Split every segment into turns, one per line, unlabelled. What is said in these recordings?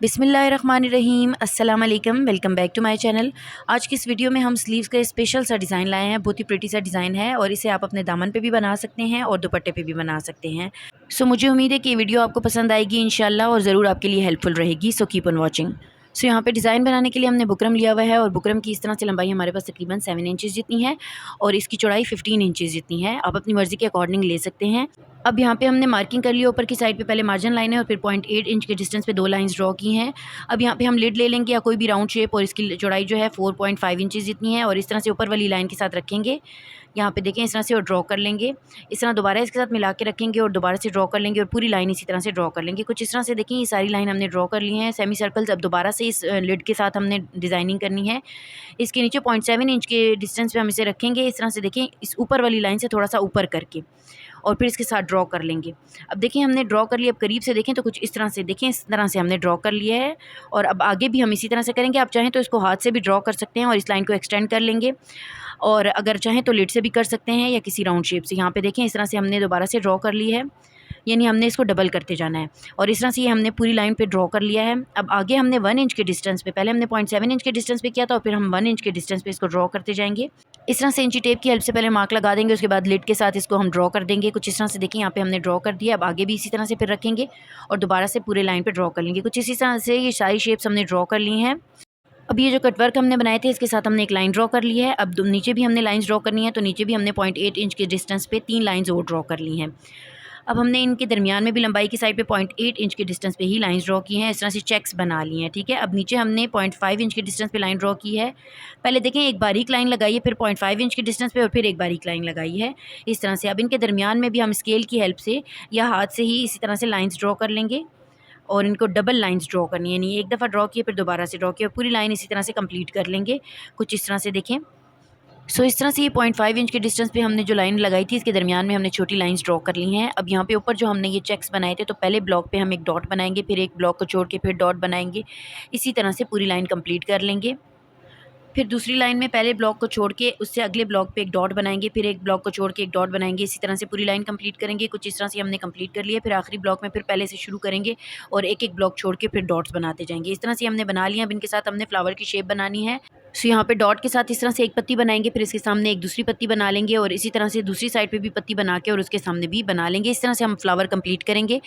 बिस्मिल्लाहिर्रहमानिर्रहीम, अस्सलाम वालेकुम। Welcome back to my channel. आज की इस वीडियो में हम स्लीव्स का स्पेशल सा डिज़ाइन लाए हैं। बहुत ही प्रिटी सा डिज़ाइन है और इसे आप अपने दामन पे भी बना सकते हैं और दुपट्टे पे भी बना सकते हैं। सो मुझे उम्मीद है कि ये वीडियो आपको पसंद आएगी इंशाल्लाह और ज़रूर आपके लिए हेल्पफुल रहेगी। So keep on watching. So यहाँ पे डिज़ाइन बनाने के लिए हमने बुकरम लिया हुआ है और बुकरम की इस तरह से लंबाई हमारे पास तकरीबन 7 इंचज़ जितनी है और इसकी चौड़ाई 15 इंचज़ जितनी है। आप अपनी मर्ज़ी के अकॉर्डिंग ले सकते हैं। अब यहाँ पे हमने मार्किंग कर लिया ऊपर की साइड पे, पहले मार्जिन लाइन है और फिर 0.8 इंच के डिस्टेंस पे 2 लाइंस ड्रॉ की हैं। अब यहाँ पे हम लिड ले लेंगे या कोई भी राउंड शेप और इसकी चौड़ाई जो है 4.5 इंचज़ जितनी है और इस तरह से ऊपर वाली लाइन के साथ रखेंगे। यहाँ पे देखें इस तरह से और ड्रॉ कर लेंगे। इस तरह दोबारा इसके साथ मिला के रखेंगे और दोबारा से ड्रॉ कर लेंगे और पूरी लाइन इसी तरह से ड्रॉ कर लेंगे। कुछ इस तरह से देखें ये सारी लाइन हमने ड्रॉ कर ली हैं सेमी सर्कल्स। अब दोबारा से इस लिड के साथ हमने डिज़ाइनिंग करनी है। इसके नीचे 0.7 इंच के डिस्टेंस पे हम इसे रखेंगे। इस तरह से देखें इस ऊपर वाली लाइन से थोड़ा सा ऊपर करके और फिर इसके साथ ड्रॉ कर लेंगे। अब देखिए हमने ड्रॉ कर लिया। अब करीब से देखें तो कुछ इस तरह से देखें, इस तरह से हमने ड्रॉ कर लिया है और अब आगे भी हम इसी तरह से करेंगे। आप चाहें तो इसको हाथ से भी ड्रॉ कर सकते हैं और इस लाइन को एक्सटेंड कर लेंगे और अगर चाहें तो लिड से भी कर सकते हैं या किसी राउंड शेप से। यहाँ पे देखें इस तरह से हमने दोबारा से ड्रॉ कर ली है, यानी हमने इसको डबल करते जाना है और इस तरह से ये हमने पूरी लाइन पे ड्रॉ कर लिया है। अब आगे हमने 1 इंच के डिस्टेंस पे, पहले हमने 0.7 इंच के डिस्टेंस पे किया था और फिर हम 1 इंच के डिस्टेंस पे इसको ड्रॉ करते जाएंगे। इस तरह से इंची टेप की हेल्प से पहले मार्क लगा देंगे, उसके बाद लिड के साथ इसको हम ड्रॉ कर देंगे। कुछ इस तरह से देखिए यहाँ पे हमने ड्रॉ कर दिया। अब आगे भी इसी तरह से फिर रखेंगे और दोबारा से पूरे लाइन पे ड्रॉ कर लेंगे। कुछ इसी तरह से ये सारी शेप्स हमने ड्रॉ कर ली हैं। अब ये जो कटवर्क हमने बनाए थे इसके साथ हमने एक लाइन ड्रॉ कर ली है। अब नीचे भी हमने लाइंस ड्रॉ करनी है, तो नीचे भी हमने 0.8 इंच के डिस्टेंस पे 3 लाइंस और ड्रॉ कर ली हैं। अब हमने इनके दरमियान में भी लंबाई की साइड पे 0.8 इंच के डिस्टेंस पे ही लाइंस ड्रॉ की हैं। इस तरह से चेक्स बना लिए हैं, ठीक है। अब नीचे हमने 0.5 इंच के डिस्टेंस पे लाइन ड्रॉ की है। पहले देखें एक बारीक लाइन लगाई है, फिर 0.5 इंच के डिस्टेंस पे और फिर एक बारीक लाइन लगाई है इस तरह से। अब इनके दरमियान में भी हम स्केल की हेल्प से या हाथ से ही इसी तरह से लाइन्स ड्रॉ कर लेंगे और इनको डबल लाइंस ड्रॉ करनी है, यानी एक दफ़ा ड्रॉ किए फिर दोबारा से ड्रॉ किया और पूरी लाइन इसी तरह से कंप्लीट कर लेंगे। कुछ इस तरह से देखें। सो इस तरह से ये 0.5 इंच के डिस्टेंस पे हमने जो लाइन लगाई थी इसके दरमियान में हमने छोटी लाइंस ड्रॉ कर ली हैं। अब यहाँ पे ऊपर जो हमने ये चेक्स बनाए थे तो पहले ब्लॉक पे हम एक डॉट बनाएंगे, फिर एक ब्लॉक को छोड़ के फिर डॉट बनाएंगे। इसी तरह से पूरी लाइन कंप्लीट कर लेंगे। फिर दूसरी लाइन में पहले ब्लॉक को छोड़ के उससे अगले ब्लॉक पे एक डॉट बनाएंगे, फिर एक ब्लॉक को छोड़ के एक डॉट बनाएंगे। इसी तरह से पूरी लाइन कंप्लीट करेंगे। कुछ इस तरह से हमने कंप्लीट कर लिया। फिर आखिरी ब्लॉक में फिर पहले से शुरू करेंगे और एक एक ब्लॉक छोड़ के फिर डॉट्स बनाते जाएंगे। इस तरह से हमने बना लिया। अब इनके साथ हमने फ्लावर की शेप बनानी है। सो यहाँ पे डॉट के साथ इस तरह से एक पत्ती बनाएंगे, फिर इसके सामने एक दूसरी पत्ती बना लेंगे और इसी तरह से दूसरी साइड पे भी पत्ती बना के और उसके सामने भी बना लेंगे। इस तरह से हम फ्लावर कंप्लीट करेंगे।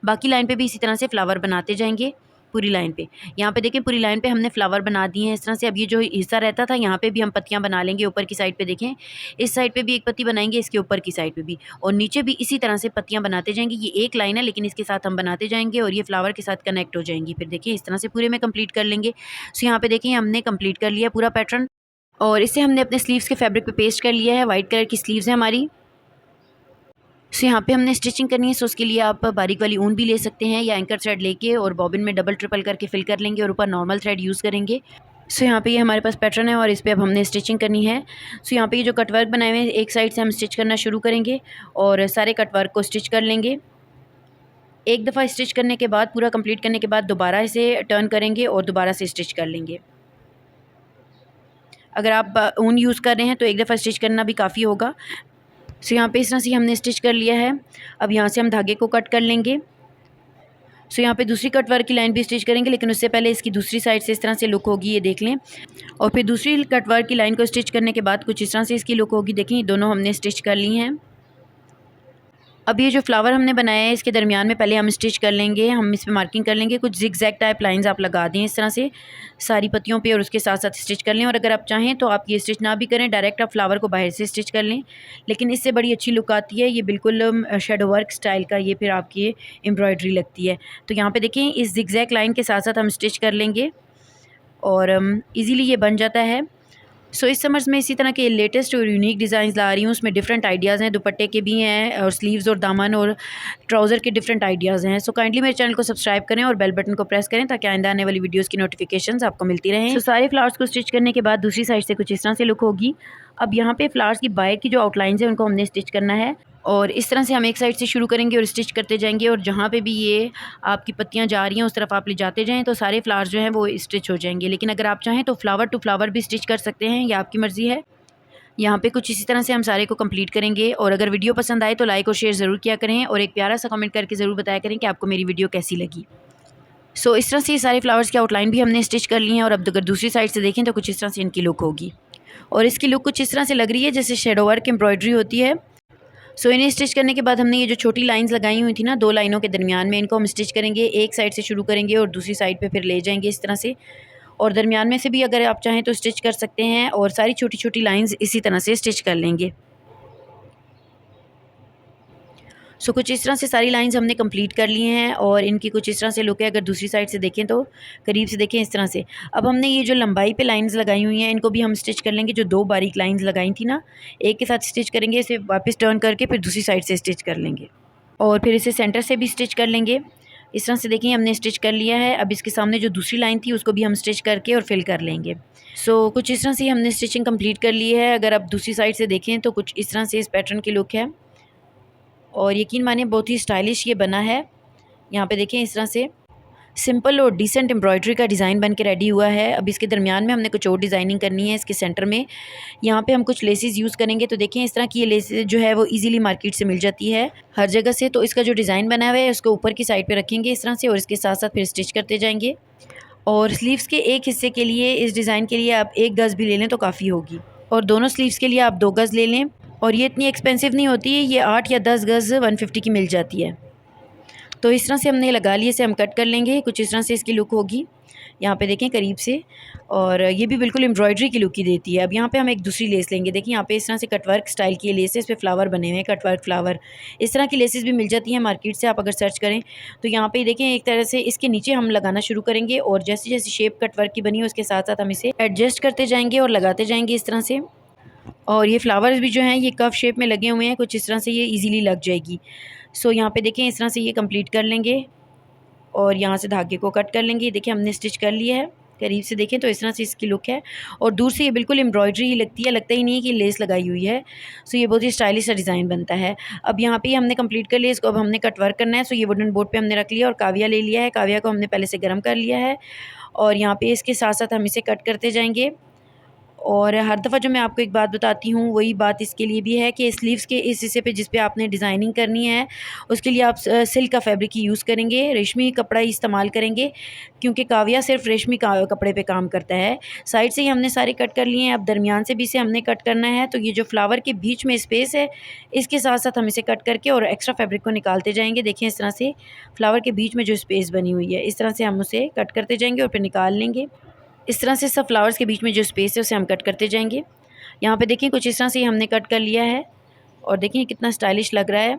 बाकी लाइन पे भी इसी तरह से फ्लावर बनाते जाएंगे पूरी लाइन पे। यहाँ पे देखें पूरी लाइन पे हमने फ्लावर बना दिए हैं इस तरह से। अब ये जो हिस्सा रहता था यहाँ पे भी हम पत्तियाँ बना लेंगे। ऊपर की साइड पे देखें इस साइड पे भी एक पत्ती बनाएंगे, इसके ऊपर की साइड पे भी और नीचे भी इसी तरह से पत्तियाँ बनाते जाएंगे। ये एक लाइन है लेकिन इसके साथ हम बनाते जाएंगे और ये फ्लावर के साथ कनेक्ट हो जाएंगी। फिर देखिए इस तरह से पूरे में कंप्लीट कर लेंगे। सो यहाँ पे देखें हमने कंप्लीट कर लिया पूरा पैटर्न और इसे हमने अपने स्लीव्स के फैब्रिक पे पेस्ट कर लिया है। वाइट कलर की स्लीव्स है हमारी। सो यहाँ पे हमने स्टिचिंग करनी है। सो उसके लिए आप बारीक वाली ऊन भी ले सकते हैं या एंकर थ्रेड लेके और बॉबिन में डबल ट्रिपल करके फिल कर लेंगे और ऊपर नॉर्मल थ्रेड यूज़ करेंगे। सो यहाँ पे ये हमारे पास पैटर्न है और इस पे अब हमने स्टिचिंग करनी है। सो यहाँ पे ये जो कटवर्क बनाए हुए हैं एक साइड से हम स्टिच करना शुरू करेंगे और सारे कटवर्क को स्टिच कर लेंगे। एक दफ़ा स्टिच करने के बाद, पूरा कंप्लीट करने के बाद दोबारा इसे टर्न करेंगे और दोबारा से स्टिच कर लेंगे। अगर आप ऊन यूज़ कर रहे हैं तो एक दफ़ा स्टिच करना भी काफ़ी होगा। सो यहाँ पे इस तरह से हमने स्टिच कर लिया है। अब यहाँ से हम धागे को कट कर लेंगे। सो यहाँ पे दूसरी कट वर्क की लाइन भी स्टिच करेंगे लेकिन उससे पहले इसकी दूसरी साइड से इस तरह से लुक होगी, ये देख लें। और फिर दूसरी कट वर्क की लाइन को स्टिच करने के बाद कुछ इस तरह से इसकी लुक होगी। देखें ये दोनों हमने स्टिच कर ली हैं। अब ये जो फ्लावर हमने बनाया है इसके दरमियान में पहले हम स्टिच कर लेंगे। हम इस पर मार्किंग कर लेंगे। कुछ जिग-जैग टाइप लाइंस आप लगा दें इस तरह से सारी पत्तियों पे और उसके साथ साथ स्टिच कर लें। और अगर आप चाहें तो आप ये स्टिच ना भी करें, डायरेक्ट आप फ्लावर को बाहर से स्टिच कर लें, लेकिन इससे बड़ी अच्छी लुक आती है। ये बिल्कुल शैडो वर्क स्टाइल का ये फिर आपकी एम्ब्रॉयडरी लगती है। तो यहाँ पर देखें इस जिग-जैग लाइन के साथ साथ हम स्टिच कर लेंगे और ईज़िली ये बन जाता है। सो इस समर्स में इसी तरह के लेटेस्ट और यूनिक डिज़ाइंस ला रही हूँ। उसमें डिफरेंट आइडियाज़ हैं, दुपट्टे के भी हैं और स्लीव्स और दामन और ट्राउज़र के डिफरेंट आइडियाज़ हैं। सो काइंडली मेरे चैनल को सब्सक्राइब करें और बेल बटन को प्रेस करें ताकि आइंदा आने वाली वीडियोज़ की नोटिफिकेशंस आपको मिलती रहें। सो सारे फ्लावर्स को स्टिच करने के बाद दूसरी साइड से कुछ इस तरह से लुक होगी। अब यहाँ पे फ्लावर्स की बाहर की जो आउटलाइंस है उनको हमने स्टिच करना है और इस तरह से हम एक साइड से शुरू करेंगे और स्टिच करते जाएंगे और जहाँ पे भी ये आपकी पत्तियाँ जा रही हैं उस तरफ आप ले जाते जाएँ तो सारे फ्लावर्स जो हैं वो स्टिच हो जाएंगे। लेकिन अगर आप चाहें तो फ्लावर टू फ्लावर भी स्टिच कर सकते हैं, ये आपकी मर्ज़ी है। यहाँ पे कुछ इसी तरह से हम सारे को कंप्लीट करेंगे और अगर वीडियो पसंद आए तो लाइक और शेयर ज़रूर किया करें और एक प्यारा सा कमेंट करके ज़रूर बताया करें कि आपको मेरी वीडियो कैसी लगी। सो इस तरह से ये सारे फ्लावर्स की आउटलाइन भी हमने स्टिच कर ली हैं। और अब अगर दूसरी साइड से देखें तो कुछ इस तरह से इनकी लुक होगी, और इसकी लुक कुछ इस तरह से लग रही है जैसे शेडो वर्क एम्ब्रॉयडरी होती है। सो इन्हें स्टिच करने के बाद हमने ये जो छोटी लाइंस लगाई हुई थी ना 2 लाइनों के दरमियान में, इनको हम स्टिच करेंगे। एक साइड से शुरू करेंगे और दूसरी साइड पे फिर ले जाएंगे इस तरह से, और दरमियान में से भी अगर आप चाहें तो स्टिच कर सकते हैं, और सारी छोटी छोटी लाइंस इसी तरह से स्टिच कर लेंगे। सो कुछ इस तरह से सारी लाइंस हमने कंप्लीट कर ली हैं, और इनकी कुछ इस तरह से लुक है। अगर दूसरी साइड से देखें तो करीब से देखें इस तरह से। अब हमने ये जो लंबाई पे लाइंस लगाई हुई हैं इनको भी हम स्टिच कर लेंगे। जो 2 बारीक लाइंस लगाई थी ना, एक के साथ स्टिच करेंगे, इसे वापस टर्न करके फिर दूसरी साइड से स्टिच कर लेंगे, और फिर इसे सेंटर से भी स्टिच कर लेंगे। इस तरह से देखिए हमने स्टिच कर लिया है। अब इसके सामने जो दूसरी लाइन थी उसको भी हम स्टिच करके और फिल कर लेंगे। सो कुछ इस तरह से हमने स्टिचिंग कंप्लीट कर ली है। अगर आप दूसरी साइड से देखें तो कुछ इस तरह से इस पैटर्न की लुक है, और यकीन मानिए बहुत ही स्टाइलिश ये बना है। यहाँ पे देखें इस तरह से सिंपल और डिसेंट एम्ब्रॉयडरी का डिज़ाइन बन के रेडी हुआ है। अब इसके दरमियान में हमने कुछ और डिज़ाइनिंग करनी है। इसके सेंटर में यहाँ पे हम कुछ लेसेस यूज़ करेंगे। तो देखें इस तरह की ये लेसेस जो है वो इजीली मार्केट से मिल जाती है हर जगह से। तो इसका जो डिज़ाइन बना हुआ है उसको ऊपर की साइड पे रखेंगे इस तरह से, और इसके साथ साथ फिर स्टिच करते जाएंगे। और स्लीव्स के एक हिस्से के लिए, इस डिज़ाइन के लिए आप 1 गज़ भी ले लें तो काफ़ी होगी, और दोनों स्लीव्स के लिए आप 2 गज़ ले लें। और ये इतनी एक्सपेंसिव नहीं होती है, ये 8 या 10 गज़ 150 की मिल जाती है। तो इस तरह से हमने लगा लिए, इसे हम कट कर लेंगे। कुछ इस तरह से इसकी लुक होगी, यहाँ पे देखें करीब से, और ये भी बिल्कुल एम्ब्रॉयडरी की लुक ही देती है। अब यहाँ पे हम एक दूसरी लेस लेंगे। देखिए यहाँ पे इस तरह से कटवर्क स्टाइल की लेस है, इस पर फ्लावर बने हुए हैं, कटवर्क फ्लावर। इस तरह की लेसेस भी मिल जाती हैं मार्केट से, आप अगर सर्च करें तो। यहाँ पे देखें एक तरह से इसके नीचे हम लगाना शुरू करेंगे, और जैसे जैसे शेप कटवर्क की बनी है उसके साथ साथ हम इसे एडजस्ट करते जाएंगे और लगाते जाएंगे इस तरह से। और ये फ्लावर्स भी जो हैं ये कव शेप में लगे हुए हैं, कुछ इस तरह से ये इजीली लग जाएगी। सो यहाँ पे देखें इस तरह से ये कंप्लीट कर लेंगे, और यहाँ से धागे को कट कर लेंगे। देखिए हमने स्टिच कर लिया है। करीब से देखें तो इस तरह से इसकी लुक है, और दूर से ये बिल्कुल एम्ब्रॉयडरी ही लगती है, लगता ही नहीं है कि लेस लगाई हुई है। सो ये बहुत ही स्टाइलिश सा डिज़ाइन बनता है। अब यहाँ पे हमने कंप्लीट कर लिया इसको। अब हमने कट वर्क करना है। सो ये वुडन बोर्ड पे हमने रख लिया, और काविया ले लिया है। काविया को हमने पहले से गर्म कर लिया है, और यहाँ पे इसके साथ साथ हम इसे कट करते जाएंगे। और हर दफ़ा जो मैं आपको एक बात बताती हूँ वही बात इसके लिए भी है कि स्लीव्स के इस हिस्से पे जिस पे आपने डिज़ाइनिंग करनी है उसके लिए आप सिल्क का फैब्रिक ही यूज़ करेंगे, रेशमी कपड़ा ही इस्तेमाल करेंगे, क्योंकि काविया सिर्फ रेशमी कपड़े पे काम करता है। साइड से ही हमने सारे कट कर लिए हैं। अब दरमियान से भी इसे हमने कट करना है। तो ये जो फ्लावर के बीच में स्पेस है इसके साथ साथ हम इसे कट करके और एक्स्ट्रा फैब्रिक को निकालते जाएंगे। देखिए इस तरह से फ्लावर के बीच में जो स्पेस बनी हुई है इस तरह से हम उसे कट करते जाएंगे और फिर निकाल लेंगे। इस तरह से सब फ्लावर्स के बीच में जो स्पेस है उसे हम कट करते जाएंगे। यहाँ पे देखिए कुछ इस तरह से हमने कट कर लिया है, और देखिए कितना स्टाइलिश लग रहा है।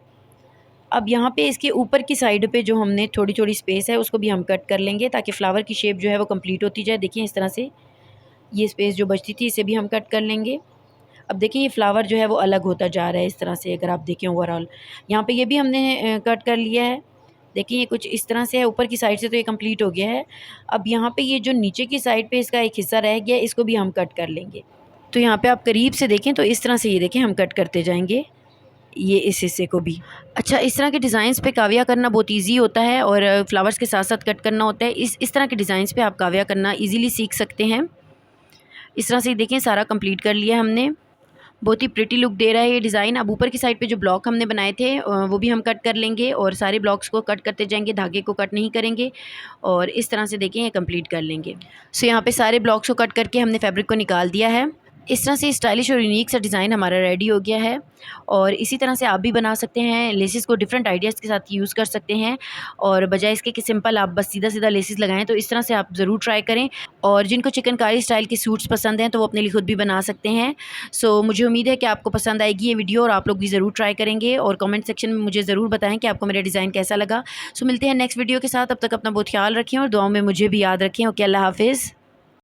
अब यहाँ पे इसके ऊपर की साइड पे जो हमने थोड़ी थोड़ी स्पेस है उसको भी हम कट कर लेंगे, ताकि फ्लावर की शेप जो है वो कंप्लीट होती जाए। देखिए इस तरह से ये स्पेस जो बचती थी इसे भी हम कट कर लेंगे। अब देखिए ये फ्लावर जो है वो अलग होता जा रहा है इस तरह से, अगर आप देखें ओवरऑल। यहाँ पे ये भी हमने कट कर लिया है। देखिए ये कुछ इस तरह से है, ऊपर की साइड से तो ये कंप्लीट हो गया है। अब यहाँ पे ये जो नीचे की साइड पे इसका एक हिस्सा रह गया इसको भी हम कट कर लेंगे। तो यहाँ पे आप करीब से देखें तो इस तरह से ये देखें हम कट करते जाएंगे ये इस हिस्से को भी। अच्छा, इस तरह के डिज़ाइंस पे काविया करना बहुत ईजी होता है, और फ्लावर्स के साथ साथ कट करना होता है। इस तरह के डिज़ाइंस पे आप काविया करना ईजीली सीख सकते हैं। इस तरह से देखें सारा कंप्लीट कर लिया हमने। बहुत ही प्रिटी लुक दे रहा है ये डिज़ाइन। अब ऊपर की साइड पे जो ब्लॉक हमने बनाए थे वो भी हम कट कर लेंगे, और सारे ब्लॉक्स को कट करते जाएंगे, धागे को कट नहीं करेंगे, और इस तरह से देखें ये कंप्लीट कर लेंगे। सो यहाँ पे सारे ब्लॉक्स को कट करके हमने फैब्रिक को निकाल दिया है। इस तरह से स्टाइलिश और यूनिक सा डिज़ाइन हमारा रेडी हो गया है, और इसी तरह से आप भी बना सकते हैं। लेसेस को डिफरेंट आइडियाज़ के साथ यूज़ कर सकते हैं, और बजाय इसके कि सिंपल आप बस सीधा सीधा लेसेस लगाएं, तो इस तरह से आप ज़रूर ट्राई करें। और जिनको चिकनकारी स्टाइल के सूट्स पसंद हैं तो वो अपने लिए खुद भी बना सकते हैं। सो मुझे उम्मीद है कि आपको पसंद आएगी ये वीडियो, और आप लोग भी ज़रूर ट्राई करेंगे, और कमेंट सेक्शन में मुझे ज़रूर बताएं कि आपको मेरा डिज़ाइन कैसा लगा। सो मिलते हैं नेक्स्ट वीडियो के साथ। अब तक अपना बहुत ख्याल रखें और दुआओं में मुझे भी याद रखें। ओके, अल्लाह हाफिज़।